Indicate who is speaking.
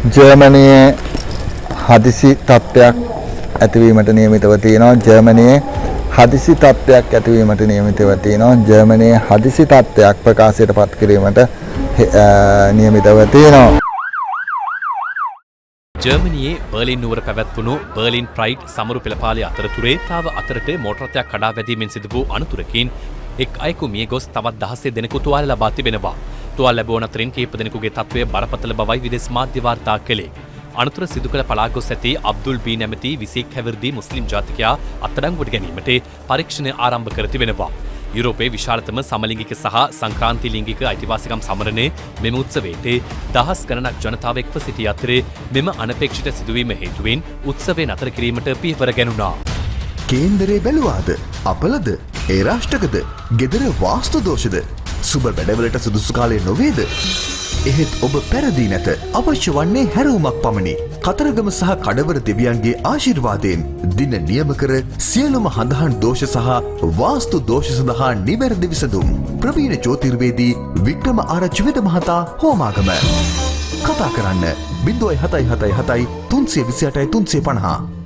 Speaker 1: ජර්මනියේ හදිසි තත්ත්වයක් ඇතිවීමට නියමිතව තියෙනවා. ජර්මනියේ හදිසි තත්ත්වයක් ඇතිවීමට නියමිතව තියෙනවා. ජර්මනියේ හදිසි තත්ත්වයක් ප්‍රකාශයට පත් කිරීමට නියමිතව තියෙනවා.
Speaker 2: ජර්මනියේ බර්ලින් නුවර පැවැත්වුණු බර්ලින් ප්‍රයිඩ් සමරු පෙළපාලේ අතරතුරේ තාව අතරට මෝටර රථයක් කඩා වැදීමෙන් සිදු වූ අනතුරකින් එක් අයෙකු මිය ගොස් තවත් දහස්සේ දෙනෙකු තුවාල ලබා තිබෙනවා. තුවාල ලැබුණ අතරින් කීප දෙනෙකුගේ තත්ත්වය බරපතල බවයි විදේශ මාධ්‍ය වාර්තා කළේ. අනතුර සිදු කළ පලා ගොස් ඇති අබ්දුල් බී නැමැති 21 හැවිරිදි මුස්ලිම් ජාතිකයා අත්අඩංගුවට ගැනීමට පරීක්ෂණ ආරම්භ කර තිබෙනවා. යුරෝපයේ විශාලතම සමලිංගික සහ සංක්‍රාන්ති ලිංගික අයිතිවාසිකම් සමරණේ මෙම උත්සවයට දහස් ගණනක් ජනතාව එක්ව සිටි අතරේ මෙම අනපේක්ෂිත සිදුවීම හේතුවෙන් උත්සවය නතර කිරීමට පියවර ගැනුණා.
Speaker 3: කේන්දරේ බැලුවාද? අපලද? ඒ රාෂ්ටකද? ගෙදර වාස්තු දෝෂද? සුබ වැඩවලට සුදුසු කාලය නොවේද? එහෙත් ඔබ පෙරදී නැත. අවශ්‍ය වන්නේ හැරවුමක් පමණි. කතරගම සහ කඩවර දෙවියන්ගේ ආශිර්වාදයෙන් දින නියම කර සියලුම හඳහන් දෝෂ සහ වාස්තු දෝෂ සඳහා නිවැරදි විසඳුම්. ප්‍රවීණ ජ්‍යොතිර්වේදී වික්‍රම ආරච්චි වෙද මහතා හෝමාගම. කතා කරන්න 0777 328 350.